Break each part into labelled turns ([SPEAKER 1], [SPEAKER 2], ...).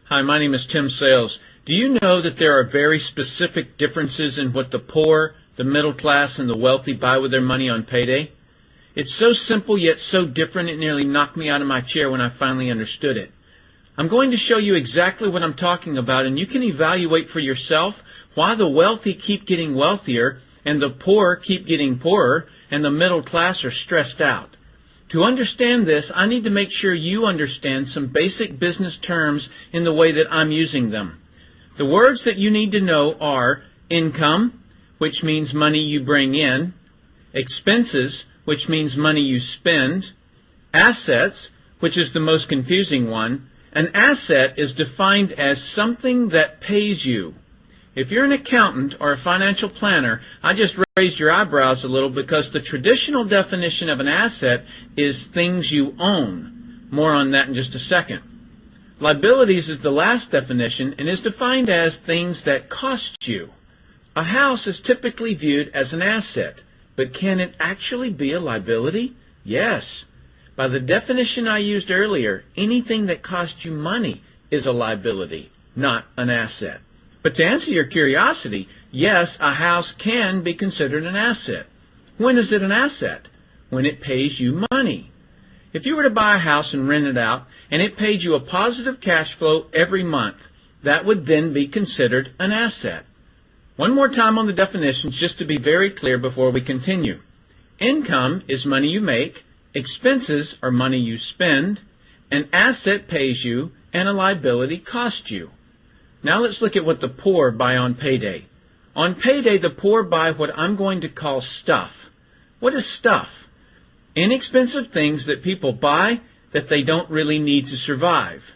[SPEAKER 1] Hi, my name is Tim Sales. Do you know that there are very specific differences in what the poor, the middle class, and the wealthy buy with their money on payday? It's so simple yet so different it nearly knocked me out of my chair when I finally understood it. I'm going to show you exactly what I'm talking about, and you can evaluate for yourself why the wealthy keep getting wealthier and the poor keep getting poorer and the middle class are stressed out. To understand this, I need to make sure you understand some basic business terms in the way that I'm using them. The words that you need to know are income, which means money you bring in, expenses, which means money you spend, assets, which is the most confusing one. An asset is defined as something that pays you. If you're an accountant or a financial planner, I just raised your eyebrows a little because the traditional definition of an asset is things you own. More on that in just a second. Liabilities is the last definition and is defined as things that cost you. A house is typically viewed as an asset, but can it actually be a liability? Yes. By the definition I used earlier, anything that costs you money is a liability, not an asset. But to answer your curiosity, yes, a house can be considered an asset. When is it an asset? When it pays you money. If you were to buy a house and rent it out, and it paid you a positive cash flow every month, that would then be considered an asset. One more time on the definitions, just to be very clear before we continue. Income is money you make, expenses are money you spend, an asset pays you, and a liability costs you. Now let's look at what the poor buy on payday. On payday, the poor buy what I'm going to call stuff. What is stuff? Inexpensive things that people buy that they don't really need to survive.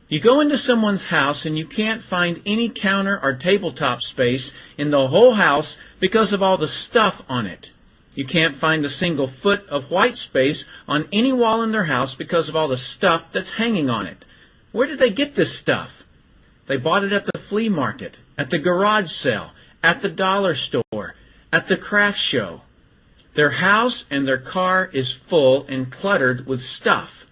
[SPEAKER 1] You go into someone's house and you can't find any counter or tabletop space in the whole house because of all the stuff on it. You can't find a single foot of white space on any wall in their house because of all the stuff that's hanging on it. Where did they get this stuff? They bought it at the flea market, at the garage sale, at the dollar store, at the craft show. Their house and their car is full and cluttered with stuff.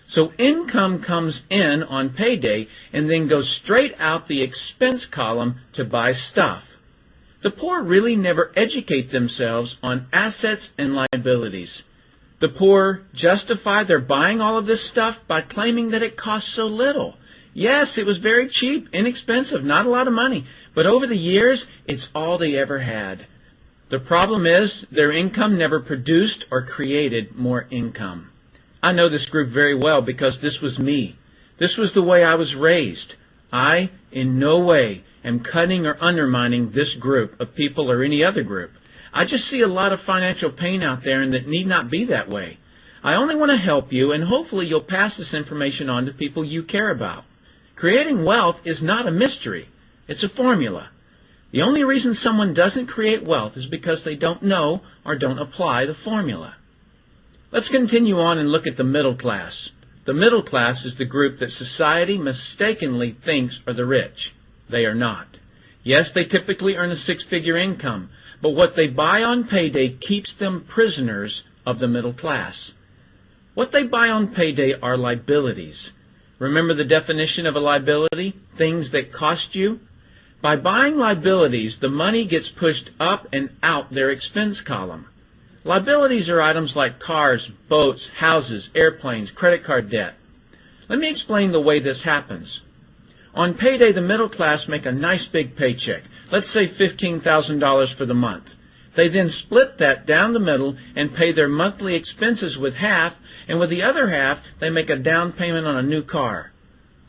[SPEAKER 1] So income comes in on payday and then goes straight out the expense column to buy stuff. The poor really never educate themselves on assets and liabilities. The poor justify their buying all of this stuff by claiming that it costs so little. Yes, it was very cheap, inexpensive, not a lot of money, but over the years, it's all they ever had. The problem is their income never produced or created more income. I know this group very well because this was me. This was the way I was raised. I, in no way, am cutting or undermining this group of people or any other group. I just see a lot of financial pain out there and that need not be that way. I only want to help you, and hopefully you'll pass this information on to people you care about. Creating wealth is not a mystery. It's a formula. The only reason someone doesn't create wealth is because they don't know or don't apply the formula. Let's continue on and look at the middle class. The middle class is the group that society mistakenly thinks are the rich. They are not. Yes, they typically earn a six-figure income, but what they buy on payday keeps them prisoners of the middle class. What they buy on payday are liabilities. Remember the definition of a liability? Things that cost you? By buying liabilities, the money gets pushed up and out their expense column. Liabilities are items like cars, boats, houses, airplanes, credit card debt. Let me explain the way this happens. On payday, the middle class make a nice big paycheck. Let's say $15,000 for the month. They then split that down the middle and pay their monthly expenses with half, and with the other half, they make a down payment on a new car.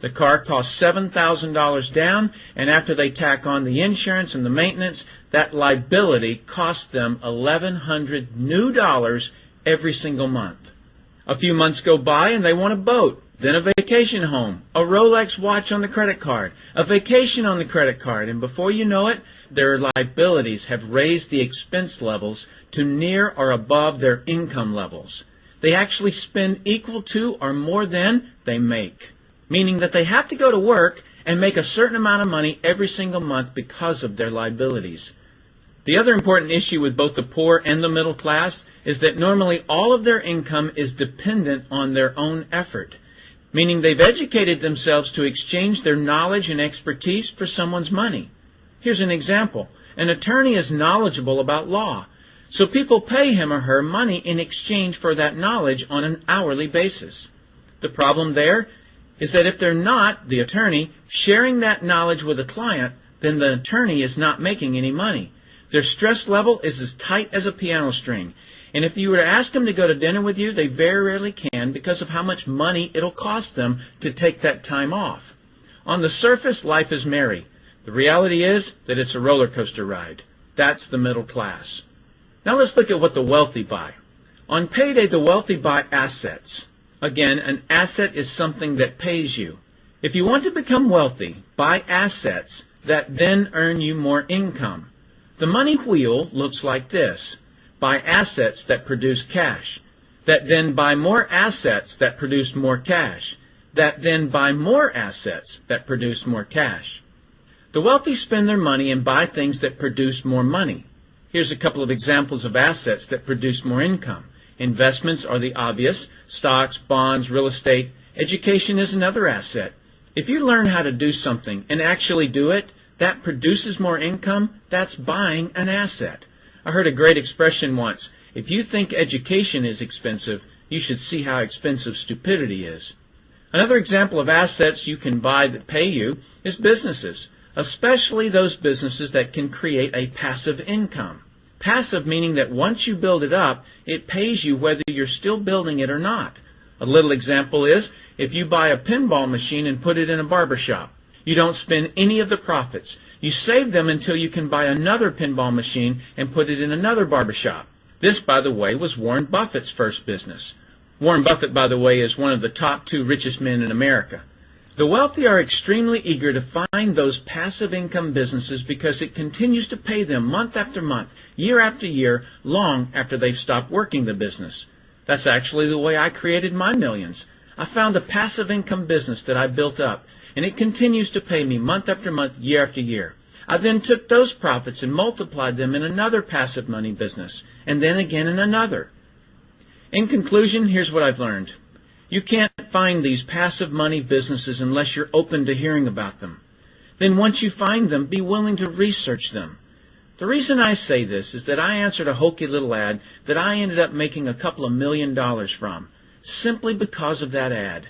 [SPEAKER 1] The car costs $7,000 down, and after they tack on the insurance and the maintenance, that liability costs them $1,100 new dollars every single month. A few months go by and they want a boat, then a vacation home, a Rolex watch on the credit card, a vacation on the credit card, and before you know it, their liabilities have raised the expense levels to near or above their income levels. They actually spend equal to or more than they make, meaning that they have to go to work and make a certain amount of money every single month because of their liabilities. The other important issue with both the poor and the middle class is that normally all of their income is dependent on their own effort, meaning they've educated themselves to exchange their knowledge and expertise for someone's money. Here's an example. An attorney is knowledgeable about law, so people pay him or her money in exchange for that knowledge on an hourly basis. The problem there is that if they're not, the attorney, sharing that knowledge with a client, then the attorney is not making any money. Their stress level is as tight as a piano string. And if you were to ask them to go to dinner with you, they very rarely can because of how much money it'll cost them to take that time off. On the surface, life is merry. The reality is that it's a roller coaster ride. That's the middle class. Now let's look at what the wealthy buy. On payday, the wealthy buy assets. Again, an asset is something that pays you. If you want to become wealthy, buy assets that then earn you more income. The money wheel looks like this. Buy assets that produce cash, that then buy more assets that produce more cash, that then buy more assets that produce more cash. The wealthy spend their money and buy things that produce more money. Here's a couple of examples of assets that produce more income. Investments are the obvious: stocks, bonds, real estate. Education is another asset. If you learn how to do something and actually do it, that produces more income. That's buying an asset. I heard a great expression once: if you think education is expensive, you should see how expensive stupidity is. Another example of assets you can buy that pay you is businesses, especially those businesses that can create a passive income. Passive meaning that once you build it up, it pays you whether you're still building it or not. A little example is if you buy a pinball machine and put it in a barber shop. You don't spend any of the profits. You save them until you can buy another pinball machine and put it in another barber shop. This, by the way, was Warren Buffett's first business. Warren Buffett, by the way, is one of the top 2 richest men in America. The wealthy are extremely eager to find those passive income businesses because it continues to pay them month after month, year after year, long after they've stopped working the business. That's actually the way I created my millions. I found a passive income business that I built up, and it continues to pay me month after month, year after year. I then took those profits and multiplied them in another passive money business, and then again in another. In conclusion, here's what I've learned. You can't find these passive money businesses unless you're open to hearing about them. Then once you find them, be willing to research them. The reason I say this is that I answered a hokey little ad that I ended up making a couple of $1 million from, simply because of that ad.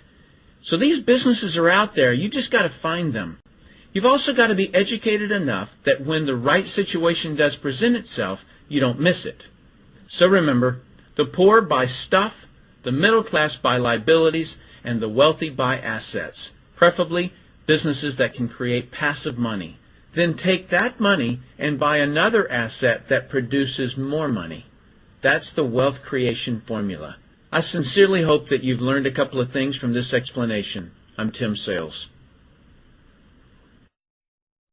[SPEAKER 1] So these businesses are out there. You just got to find them. You've also got to be educated enough that when the right situation does present itself, you don't miss it. So remember, the poor buy stuff, the middle class buy liabilities, and the wealthy buy assets, preferably businesses that can create passive money. Then take that money and buy another asset that produces more money. That's the wealth creation formula. I sincerely hope that you've learned a couple of things from this explanation. I'm Tim Sales.